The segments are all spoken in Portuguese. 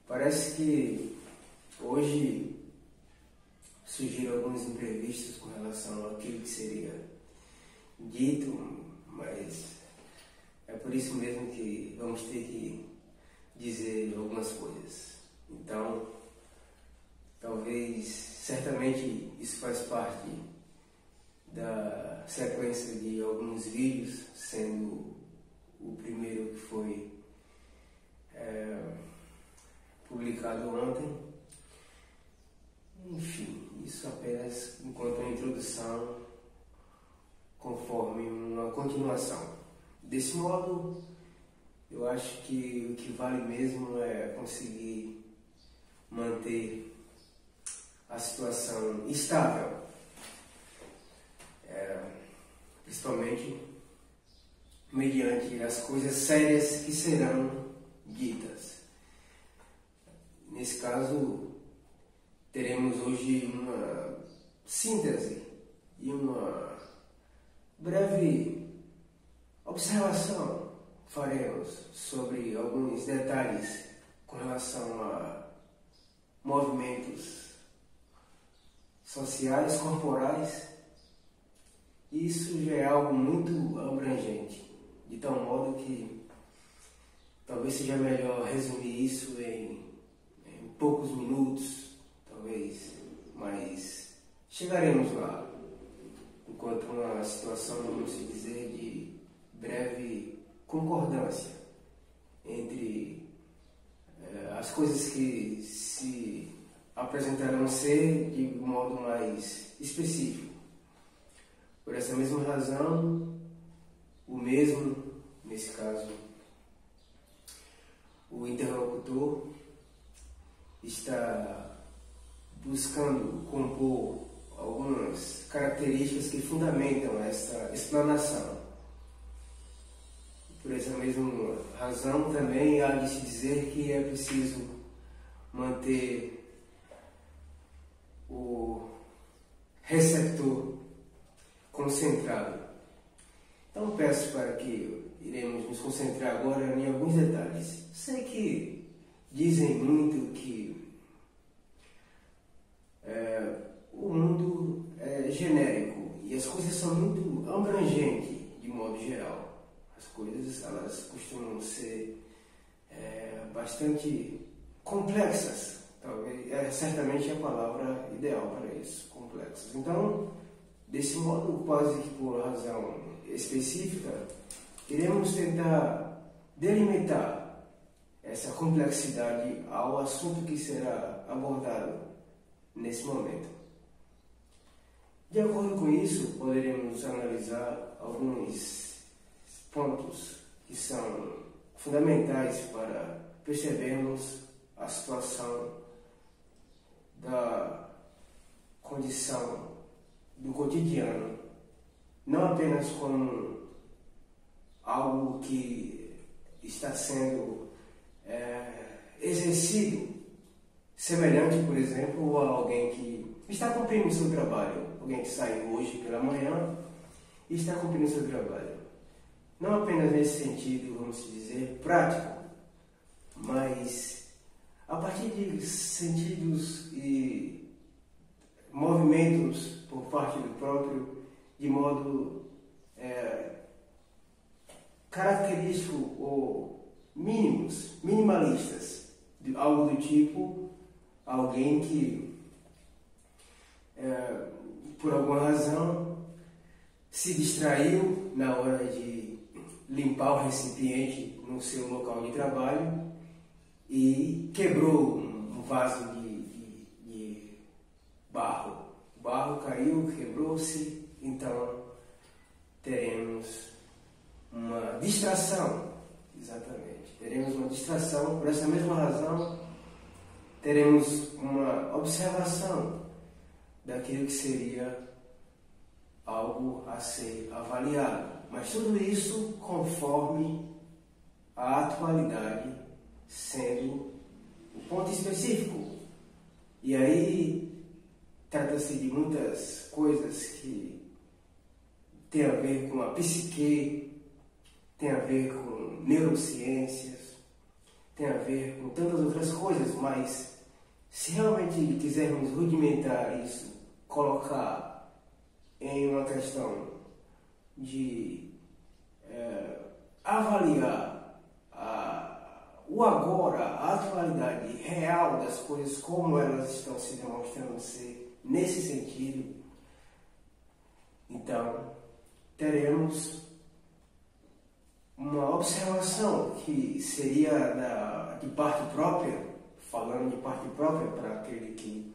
Parece que hoje surgiram alguns imprevistos com relação àquilo que seria dito, mas é por isso mesmo que vamos ter que dizer algumas coisas. Então, talvez, certamente isso faz parte da sequência de alguns vídeos, sendo o primeiro que foi publicado ontem. Enfim, isso apenas enquanto uma introdução, conforme uma continuação. Desse modo, eu acho que o que vale mesmo é conseguir manter a situação estável, principalmente mediante as coisas sérias que serão ditas. Nesse caso, teremos hoje uma síntese e uma breve observação faremos sobre alguns detalhes com relação a movimentos sociais, corporais. Isso já é algo muito abrangente, de tal modo que talvez seja melhor resumir isso em poucos minutos, talvez, mas chegaremos lá, enquanto uma situação, vamos dizer, de breve concordância entre as coisas que se apresentarão ser de modo mais específico. Por essa mesma razão, nesse caso, o interlocutor está buscando compor algumas características que fundamentam esta explanação. Por essa mesma razão, também há de se dizer que é preciso manter o receptor concentrado. Então peço para que iremos nos concentrar agora em alguns detalhes. Sei que dizem muito que o mundo é genérico e as coisas são muito abrangentes de modo geral. As coisas, elas costumam ser bastante complexas, talvez, certamente é a palavra ideal para isso, complexas. Então, desse modo, quase que por razão específica, iremos tentar delimitar essa complexidade ao assunto que será abordado nesse momento. De acordo com isso, poderemos analisar alguns pontos que são fundamentais para percebermos a situação da condição do cotidiano, não apenas como algo que está sendo exercido, semelhante, por exemplo, a alguém que está cumprindo o seu trabalho, alguém que saiu hoje pela manhã e está cumprindo o seu trabalho. Não apenas nesse sentido, vamos dizer, prático, mas a partir de sentidos e movimentos por parte do próprio, de modo característico ou minimalistas, algo do tipo alguém que, por alguma razão, se distraiu na hora de limpar o recipiente no seu local de trabalho e quebrou um vaso de barro. O barro caiu, quebrou-se, então teremos uma distração, exatamente. Teremos uma distração, por essa mesma razão, teremos uma observação daquilo que seria algo a ser avaliado. Mas tudo isso conforme a atualidade sendo o ponto específico. E aí trata-se de muitas coisas que têm a ver com a psique, tem a ver com neurociências, tem a ver com tantas outras coisas, mas se realmente quisermos rudimentar isso, colocar em uma questão de avaliar o agora, a atualidade real das coisas, como elas estão se demonstrando ser nesse sentido, então teremos uma observação que seria de parte própria, falando de parte própria para aquele que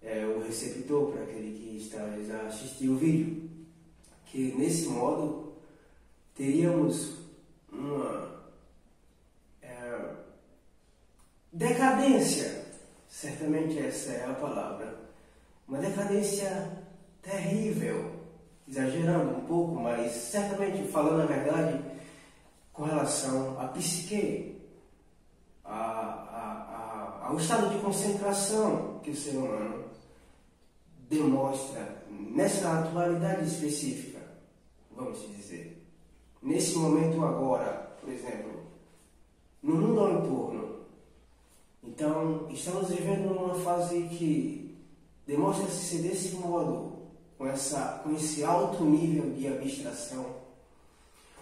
é o receptor, para aquele que está a assistir o vídeo, que nesse modo teríamos uma decadência, certamente essa é a palavra, uma decadência terrível, exagerando um pouco, mas certamente falando a verdade com relação à psique, ao estado de concentração que o ser humano demonstra nessa atualidade específica, vamos dizer. Nesse momento agora, por exemplo, no mundo ao entorno. Então, estamos vivendo uma fase que demonstra-se ser desse modo, com esse alto nível de abstração,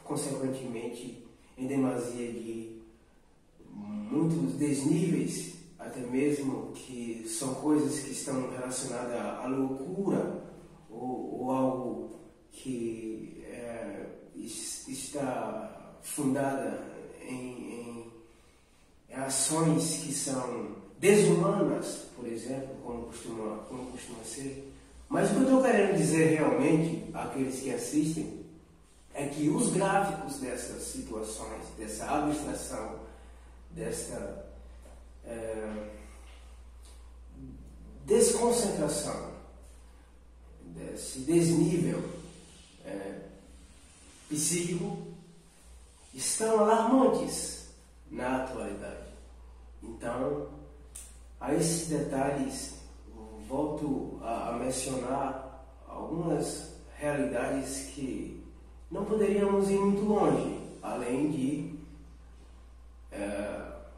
consequentemente, em demasia de muitos desníveis, até mesmo que são coisas que estão relacionadas à loucura ou algo que está fundada em ações que são desumanas, por exemplo, como costuma ser. Mas o que eu estou querendo dizer realmente àqueles que assistem é que os gráficos dessas situações, dessa abstração, dessa desconcentração, desse desnível psíquico, estão alarmantes na atualidade. Então, a esses detalhes, volto a mencionar algumas realidades que não poderíamos ir muito longe, além de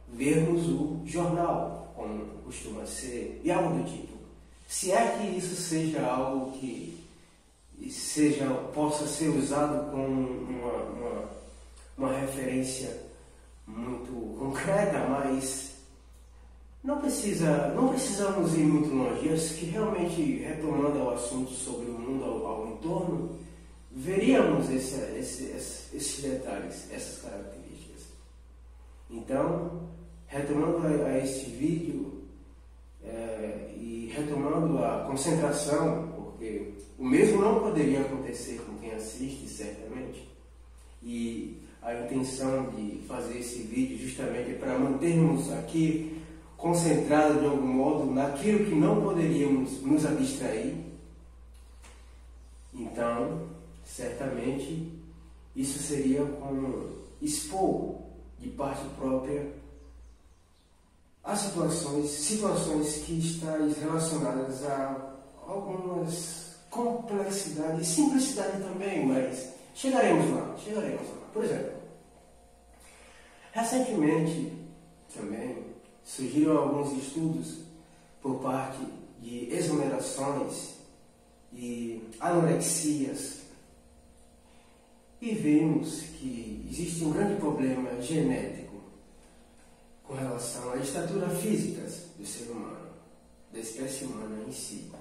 vermos o jornal, como costuma ser, e algo do tipo. Se é que isso seja algo que possa ser usado como uma referência muito concreta, mas não precisamos ir muito longe. Acho que realmente, retomando o assunto sobre o mundo ao entorno, veríamos esses detalhes, essas características. Então, retomando a este vídeo e retomando a concentração, porque o mesmo não poderia acontecer com quem assiste, certamente, e a intenção de fazer esse vídeo justamente é para mantermos aqui concentrados de algum modo naquilo que não poderíamos nos abstrair. Então, certamente, isso seria como expor de parte própria as situações que estão relacionadas a algumas complexidades e simplicidade também, mas chegaremos lá. Por exemplo, recentemente também surgiram alguns estudos por parte de exonerações e anorexias e vemos que existe um grande problema genético com relação à estatura física do ser humano, da espécie humana em si.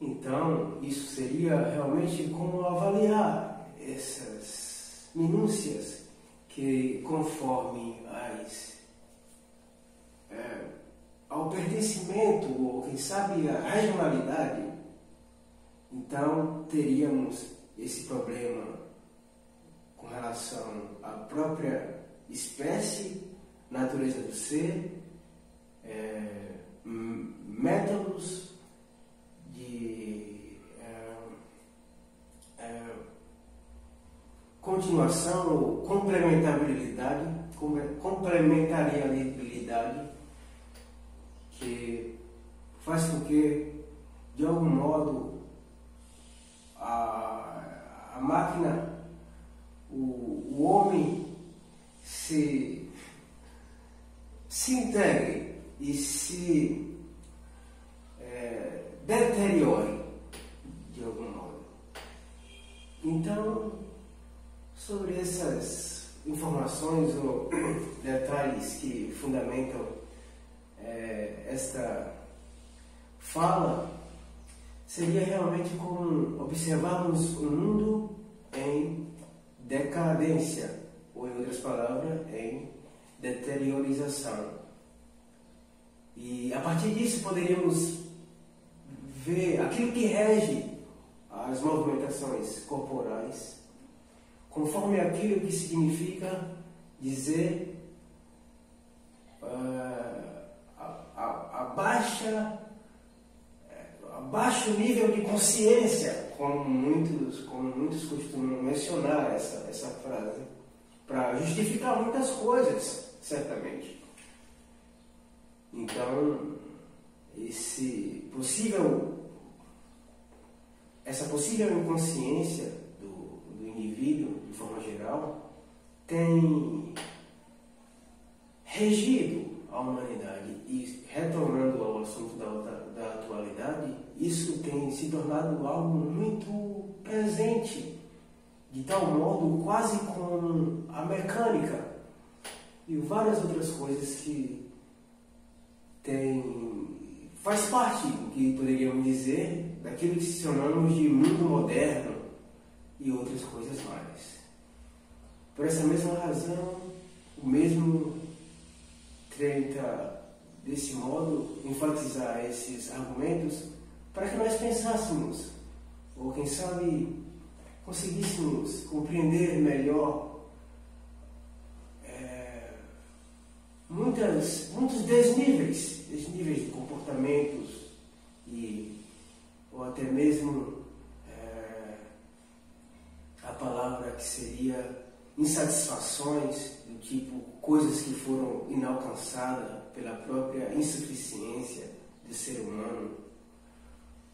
Então, isso seria realmente como avaliar essas minúcias que, conforme ao pertencimento, ou quem sabe a regionalidade, então teríamos esse problema com relação à própria espécie, natureza do ser, métodos de continuação ou complementariedade, que faz com que, de algum modo, a máquina, o homem, se integre e se deteriore de algum modo. Então, sobre essas informações ou detalhes que fundamentam esta fala, seria realmente como observarmos um mundo em decadência, ou em outras palavras, em deteriorização. E a partir disso poderíamos ver aquilo que rege as movimentações corporais, conforme aquilo que significa dizer baixo nível de consciência, como muitos costumam mencionar essa frase, para justificar muitas coisas, certamente. Então, essa possível inconsciência do indivíduo, de forma geral, tem regido a humanidade. E, retornando ao assunto da atualidade, isso tem se tornado algo muito presente, de tal modo quase como a mecânica e várias outras coisas que faz parte, que poderíamos dizer, daquilo que chamamos de mundo moderno e outras coisas mais. Por essa mesma razão, o mesmo tenta, desse modo, enfatizar esses argumentos para que nós pensássemos, ou quem sabe conseguíssemos compreender melhor muitos desníveis de comportamentos ou até mesmo a palavra que seria insatisfações, do tipo coisas que foram inalcançadas pela própria insuficiência do ser humano,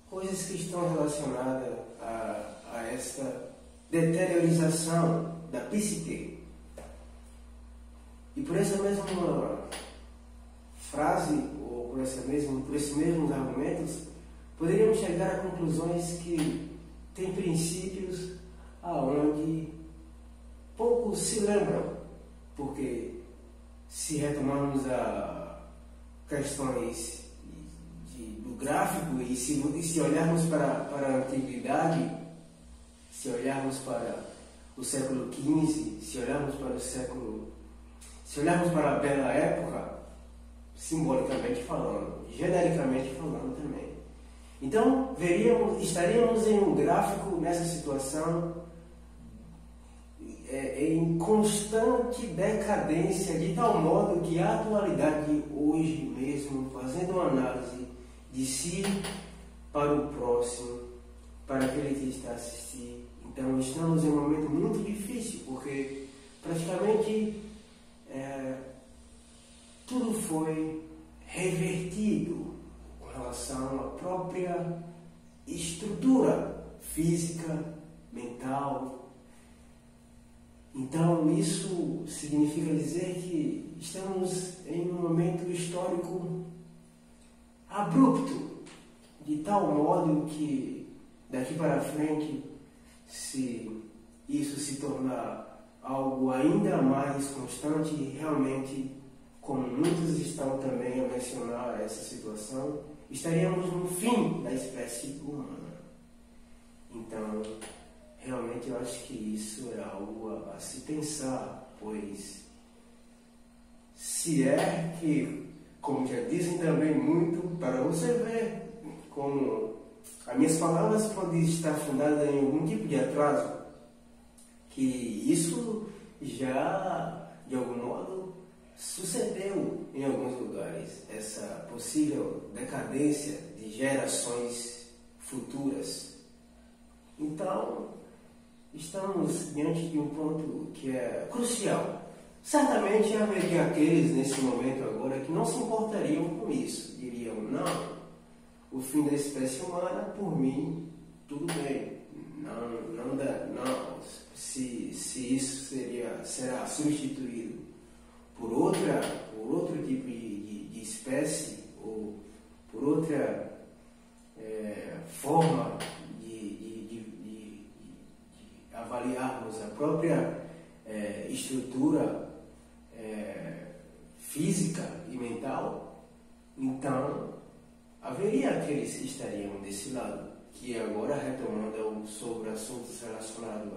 coisas que estão relacionadas a esta deteriorização da psique. E por essa mesma frase, ou por esses mesmos argumentos, poderíamos chegar a conclusões que têm princípios aonde poucos se lembram, porque se retomarmos a questões do gráfico e se olharmos para a antiguidade, se olharmos para o século XV, se olharmos para a bela época, simbolicamente falando, genericamente falando também. Então, estaríamos em um gráfico nessa situação em constante decadência, de tal modo que a atualidade hoje mesmo, fazendo uma análise de si para o próximo, para aquele que está a assistir, então estamos em um momento muito difícil, porque praticamente tudo foi revertido com relação à própria estrutura física, mental. Então, isso significa dizer que estamos em um momento histórico abrupto, de tal modo que daqui para frente, se isso se tornar algo ainda mais constante, realmente, como muitos estão também a mencionar essa situação, estaríamos no fim da espécie humana. Então, realmente eu acho que isso é algo a se pensar, pois se é que, como já dizem também muito, para você ver como as minhas palavras podem estar fundadas em algum tipo de atraso, que isso já, de algum modo, sucedeu em alguns lugares, essa possível decadência de gerações futuras. Então, estamos diante de um ponto que é crucial. Certamente haveria aqueles nesse momento agora que não se importariam com isso. Diriam, não, o fim da espécie humana, por mim, tudo bem. Não, se isso será substituído física e mental, então haveria aqueles que estariam desse lado, que agora retomando sobre assuntos relacionados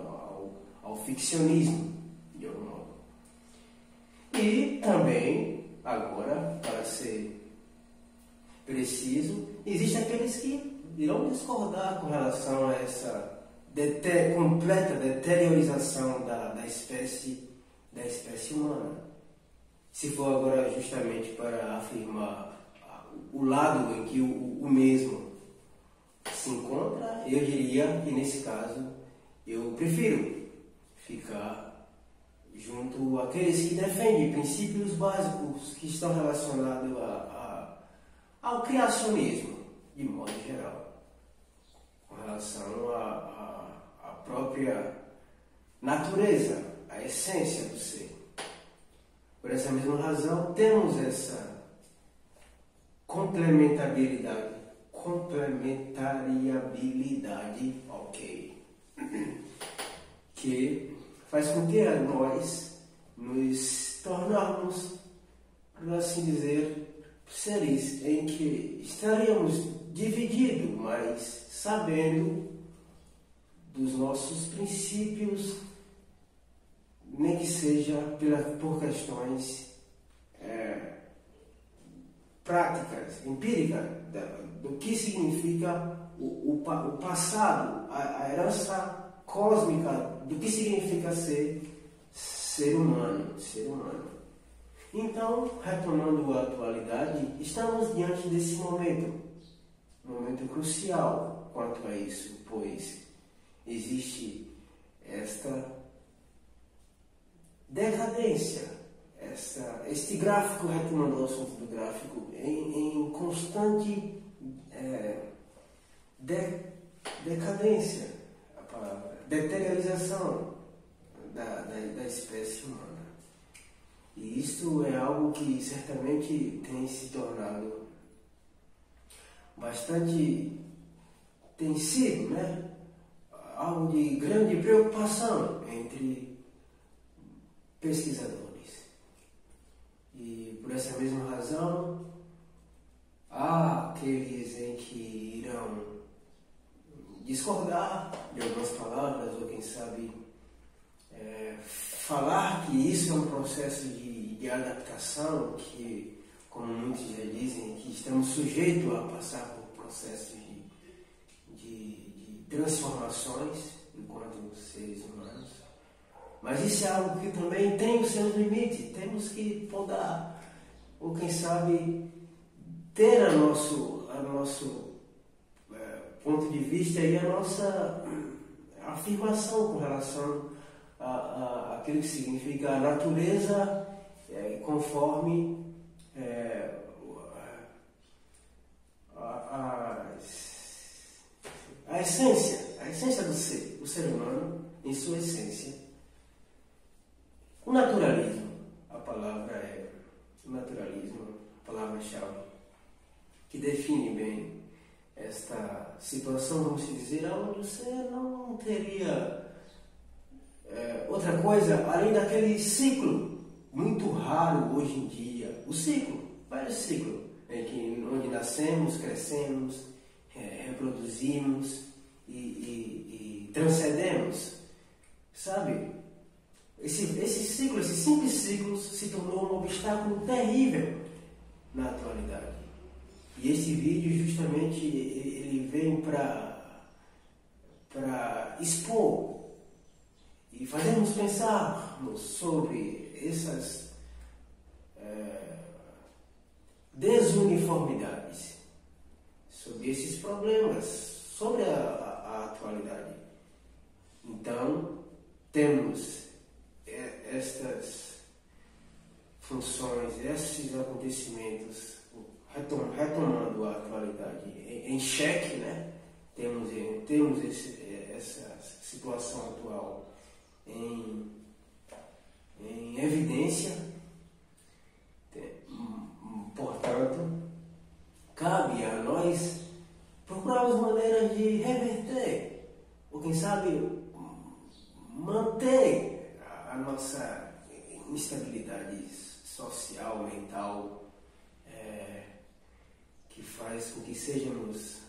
ao ficcionismo, de algum modo. E também, agora, para ser preciso, existem aqueles que irão discordar com relação a essa completa deteriorização da espécie humana. Se for agora justamente para afirmar o lado em que o mesmo se encontra, eu diria que nesse caso eu prefiro ficar junto àqueles que defendem princípios básicos que estão relacionados ao criacionismo, de modo geral, com relação à própria natureza, à essência do ser. Por essa mesma razão, temos essa complementariedade, ok, que faz com que nós nos tornarmos, por assim dizer, seres em que estaríamos divididos, mas sabendo dos nossos princípios, nem que seja por questões práticas, empíricas, do que significa o passado, a herança cósmica, do que significa ser humano. Então, retomando a atualidade, estamos diante desse momento crucial quanto a isso, pois existe esta decadência, este gráfico, retomando o assunto do gráfico, em constante decadência, a palavra, deteriorização da espécie humana. E isto é algo que certamente tem se tornado tem sido, né, algo de grande preocupação entre pesquisadores. E por essa mesma razão, há aqueles em que irão discordar de algumas palavras, ou quem sabe falar que isso é um processo de adaptação, que, como muitos já dizem, que estamos sujeitos a passar por processos de transformações enquanto seres humanos. Mas isso é algo que também tem os seus limites. Temos que podar, ou quem sabe, ter a nosso ponto de vista e a nossa afirmação com relação àquilo que significa a natureza conforme a essência do ser humano em sua essência. O naturalismo, a palavra-chave, que define bem esta situação, vamos dizer, onde você não teria outra coisa além daquele ciclo muito raro hoje em dia, vários ciclos, onde nascemos, crescemos, reproduzimos e transcendemos, sabe? Esse simples ciclo se tornou um obstáculo terrível na atualidade. E esse vídeo justamente ele vem para expor e fazermos pensarmos sobre essas desuniformidades, sobre esses problemas, sobre a atualidade. Então, temos estas funções, esses acontecimentos, retomando a atualidade em xeque, né? Temos essa situação atual em evidência. Portanto, cabe a nós procurarmos maneiras de reverter, ou quem sabe manter a nossa instabilidade realidade social, mental, que faz com que sejamos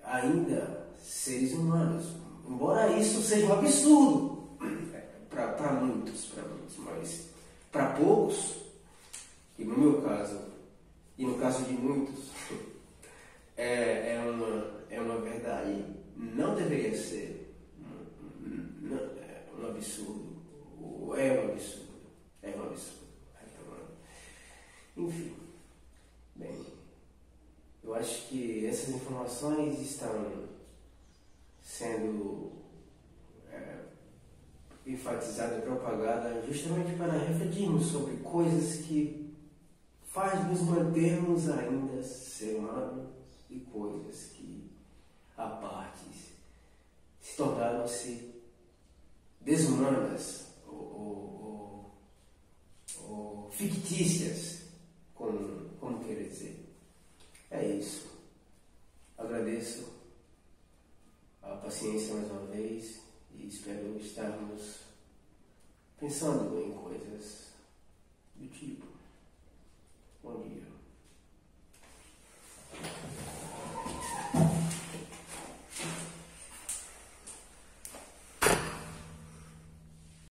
ainda seres humanos. Embora isso seja um absurdo para muitos, mas para poucos, e no meu caso, e no caso de muitos, é uma verdade, não deveria ser um absurdo, ou é um absurdo, Enfim, bem, eu acho que essas informações estão sendo enfatizadas e propagadas justamente para refletirmos sobre coisas que faz nos mantermos ainda ser humanos e coisas que, à parte, se tornaram-se desumanas ou fictícias, como querer dizer. É isso. Agradeço a paciência mais uma vez e espero estarmos pensando em coisas do tipo.